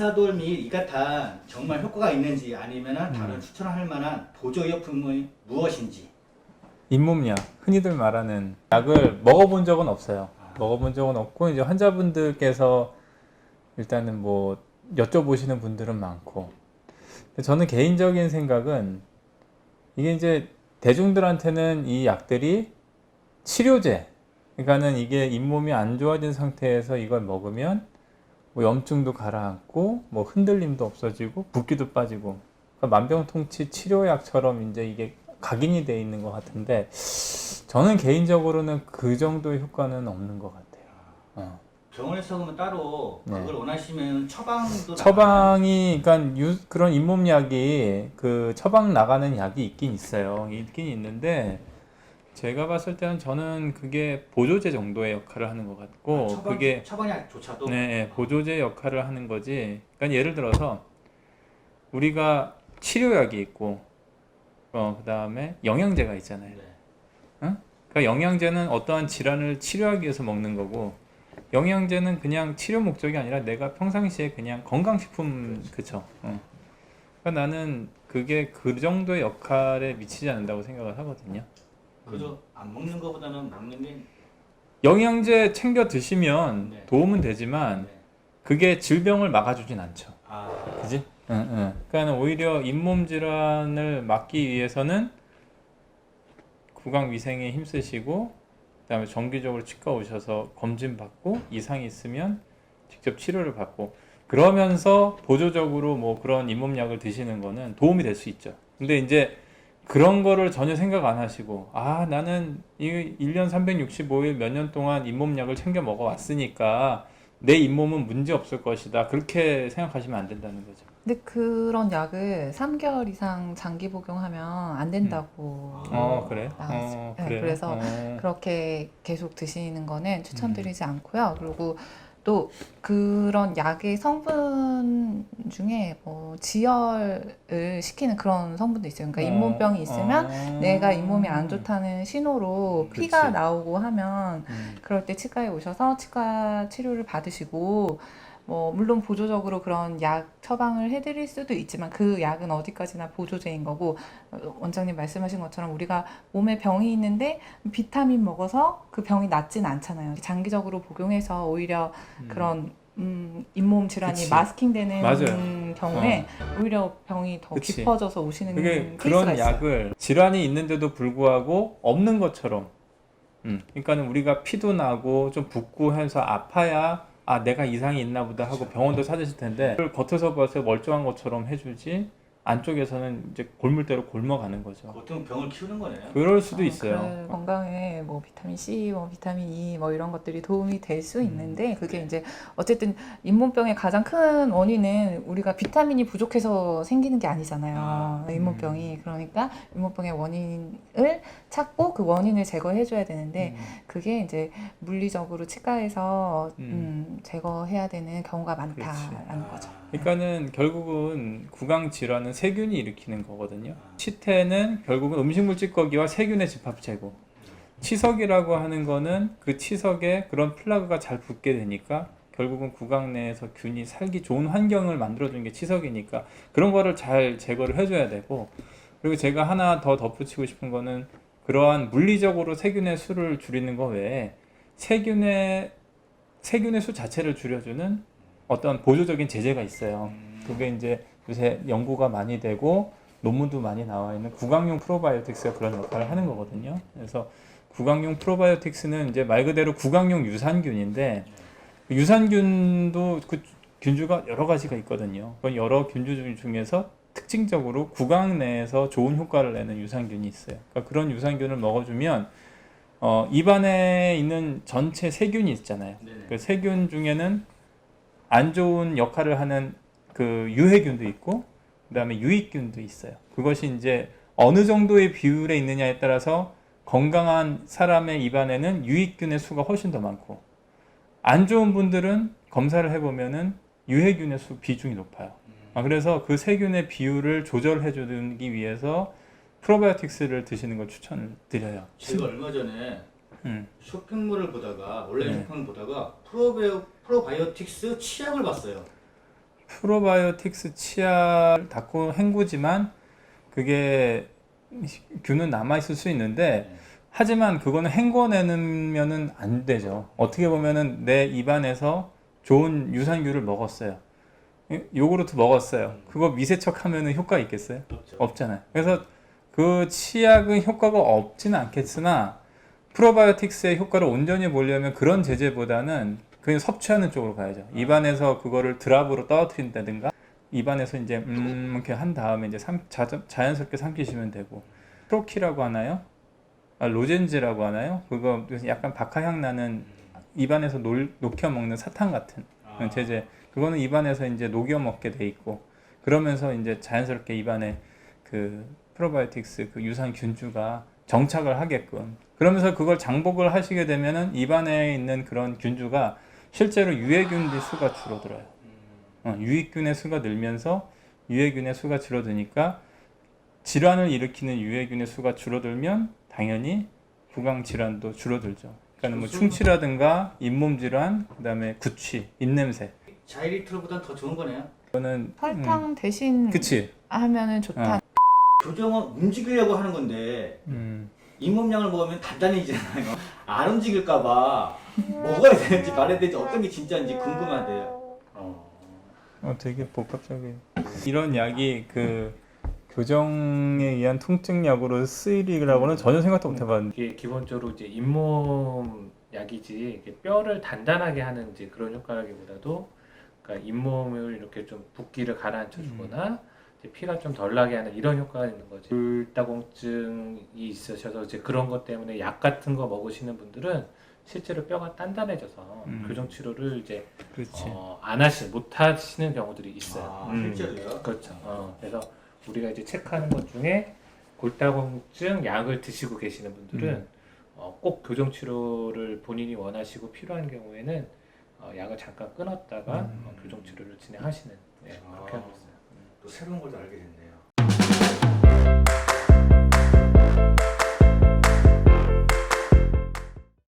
이사돌 및 이가탄 정말 효과가 있는지 아니면 다른 추천할 만한 보조의약품이 무엇인지. 잇몸약, 흔히들 말하는 약을 먹어본 적은 없어요. 먹어본 적은 없고 이제 환자분들께서 일단은 뭐 여쭤보시는 분들은 많고, 저는 개인적인 생각은 이게 이제 대중들한테는 이 약들이 치료제, 그러니까는 이게 잇몸이 안 좋아진 상태에서 이걸 먹으면 뭐 염증도 가라앉고 뭐 흔들림도 없어지고 붓기도 빠지고, 그러니까 만병통치 치료약처럼 이제 이게 각인이 돼 있는 것 같은데, 저는 개인적으로는 그 정도의 효과는 없는 것 같아요. 병원에서 그러면 따로 네. 그걸 원하시면 처방도 나가나요? 처방이, 그러니까 그런 잇몸약이 그 처방 나가는 약이 있긴 있어요. 있긴 있는데 제가 봤을 때는 저는 그게 보조제 정도의 역할을 하는 것 같고, 그게 처방약조차도. 네, 보조제 역할을 하는 거지. 그러니까 예를 들어서 우리가 치료약이 있고, 그 다음에 영양제가 있잖아요. 네. 응? 그러니까 영양제는 어떠한 질환을 치료하기 위해서 먹는 거고, 영양제는 그냥 치료 목적이 아니라 내가 평상시에 그냥 건강식품, 그쵸? 그러니까 나는 그게 그 정도의 역할에 미치지 않는다고 생각을 하거든요. 그죠? 안 먹는 것보다는 먹는 게. 영양제 챙겨 드시면 네. 도움은 되지만 네. 그게 질병을 막아주진 않죠. 아, 그지? 응, 응. 그러니까 오히려 잇몸 질환을 막기 위해서는 구강위생에 힘쓰시고, 그다음에 정기적으로 치과 오셔서 검진 받고 이상이 있으면 직접 치료를 받고, 그러면서 보조적으로 뭐 그런 잇몸약을 드시는 거는 도움이 될 수 있죠. 근데 이제 그런 거를 전혀 생각 안 하시고, 나는 이 1년 365일 몇 년 동안 잇몸약을 챙겨 먹어 왔으니까 내 잇몸은 문제 없을 것이다, 그렇게 생각하시면 안 된다는 거죠. 근데 그런 약을 3개월 이상 장기 복용하면 안 된다고 그래? 나왔어요. 네, 그래요? 그래서 그렇게 계속 드시는 거는 추천드리지 않고요. 그리고 또 그런 약의 성분 중에 뭐 지혈을 시키는 그런 성분도 있어요. 그러니까 잇몸병이 있으면 내가 잇몸이 안 좋다는 신호로 피가 그치. 나오고 하면 그럴 때 치과에 오셔서 치과 치료를 받으시고, 뭐 물론 보조적으로 그런 약 처방을 해드릴 수도 있지만 그 약은 어디까지나 보조제인 거고, 원장님 말씀하신 것처럼 우리가 몸에 병이 있는데 비타민 먹어서 그 병이 낫진 않잖아요. 장기적으로 복용해서 오히려 그런 잇몸 질환이 그치. 마스킹되는 맞아요. 경우에 오히려 병이 더 그치. 깊어져서 오시는 그게 케이스가 그런 있어요. 약을 질환이 있는데도 불구하고 없는 것처럼, 그러니까는 우리가 피도 나고 좀 붓고 해서 아파야 내가 이상이 있나 보다 하고 병원도 찾으실 텐데, 그걸 겉에서 봐서 멀쩡한 것처럼 해주지 안쪽에서는 이제 골물대로 곪어가는 거죠. 보통 병을 키우는 거네요. 그럴 수도 그래, 있어요. 건강에 뭐 비타민 C, 뭐 비타민 E 뭐 이런 것들이 도움이 될 수 있는데, 그게 이제 어쨌든 잇몸병의 가장 큰 원인은 우리가 비타민이 부족해서 생기는 게 아니잖아요. 잇몸병이. 그러니까 잇몸병의 원인을 찾고 그 원인을 제거해 줘야 되는데, 그게 이제 물리적으로 치과에서 제거해야 되는 경우가 많다라는 거죠. 그러니까는 결국은 구강 질환은 세균이 일으키는 거거든요. 치태는 결국은 음식물 찌꺼기와 세균의 집합체고, 치석이라고 하는 거는 그 치석에 그런 플라그가 잘 붙게 되니까 결국은 구강 내에서 균이 살기 좋은 환경을 만들어주는 게 치석이니까 그런 거를 잘 제거를 해줘야 되고, 그리고 제가 하나 더 덧붙이고 싶은 거는 그러한 물리적으로 세균의 수를 줄이는 거 외에 세균의 수 자체를 줄여주는 어떤 보조적인 제재가 있어요. 그게 이제 요새 연구가 많이 되고 논문도 많이 나와 있는 구강용 프로바이오틱스가 그런 역할을 하는 거거든요. 그래서 구강용 프로바이오틱스는 이제 말 그대로 구강용 유산균인데, 유산균도 그 균주가 여러 가지가 있거든요. 그건 여러 균주 중에서 특징적으로 구강 내에서 좋은 효과를 내는 유산균이 있어요. 그러니까 그런 유산균을 먹어주면 입안에 있는 전체 세균이 있잖아요. 그 세균 중에는 안 좋은 역할을 하는 그 유해균도 있고, 그 다음에 유익균도 있어요. 그것이 이제 어느 정도의 비율에 있느냐에 따라서 건강한 사람의 입안에는 유익균의 수가 훨씬 더 많고, 안 좋은 분들은 검사를 해보면은 유해균의 수 비중이 높아요. 그래서 그 세균의 비율을 조절해 주기 위해서 프로바이오틱스를 드시는 걸 추천드려요. 제가 얼마 전에 쇼핑몰을 보다가 온라인 네. 쇼핑을 보다가 프로바이오틱스 치약을 봤어요. 프로바이오틱스 치아를 닫고 헹구지만 그게 균은 남아있을 수 있는데 하지만 그거는 헹궈내면은 안 되죠. 어떻게 보면은 내 입안에서 좋은 유산균을 먹었어요. 요구르트 먹었어요. 그거 미세척하면은 효과 있겠어요? 없잖아요. 그래서 그 치약은 효과가 없지는 않겠으나 프로바이오틱스의 효과를 온전히 보려면 그런 제재보다는 그냥 섭취하는 쪽으로 가야죠. 입안에서 그거를 드랍으로 떨어뜨린다든가 입안에서 이제 이렇게 한 다음에 이제 자연스럽게 삼키시면 되고 프로키라고 하나요? 로젠지라고 하나요? 그거 약간 박하향 나는 입안에서 녹여 먹는 사탕 같은 제제. 그거는 입안에서 이제 녹여 먹게 돼 있고 그러면서 이제 자연스럽게 입안에 그 프로바이오틱스 그 유산균주가 정착을 하게끔 그러면서 그걸 장복을 하시게 되면은 입안에 있는 그런 균주가 실제로 유해균의 수가 줄어들어요. 유익균의 수가 늘면서 유해균의 수가 줄어드니까 질환을 일으키는 유해균의 수가 줄어들면 당연히 구강 질환도 줄어들죠. 그러니까 뭐 충치라든가 잇몸 질환, 그다음에 구취, 입냄새. 자이리톨보단 더 좋은 거네요. 이거는 설탕 대신 그치. 하면은 좋다. 교정은 움직이려고 하는 건데 잇몸약을 먹으면 단단해지잖아요. 안 움직일까봐 먹어야 되는지 말아야 되는지 어떤 게 진짜인지 궁금하대요. 되게 복합적이에요. 이런 약이 그 교정에 의한 통증 약으로 쓰이리라고는 전혀 생각도 못 해봤는데 이게 기본적으로 이제 잇몸 약이지 이게 뼈를 단단하게 하는 이제 그런 효과라기보다도 그러니까 잇몸을 이렇게 좀 붓기를 가라앉혀주거나 이제 피가 좀 덜 나게 하는 이런 효과가 있는 거지. 불다공증이 있으셔서 이제 그런 것 때문에 약 같은 거 먹으시는 분들은 실제로 뼈가 단단해져서 교정 치료를 이제 그렇지. 못 하시는 경우들이 있어요. 실제로요? 그렇죠. 그래서 우리가 이제 체크하는 것 중에 골다공증 약을 드시고 계시는 분들은 꼭 교정 치료를 본인이 원하시고 필요한 경우에는 약을 잠깐 끊었다가 교정 치료를 진행하시는 그렇게 하고 있어요. 또 새로운 걸 알게 됐네요.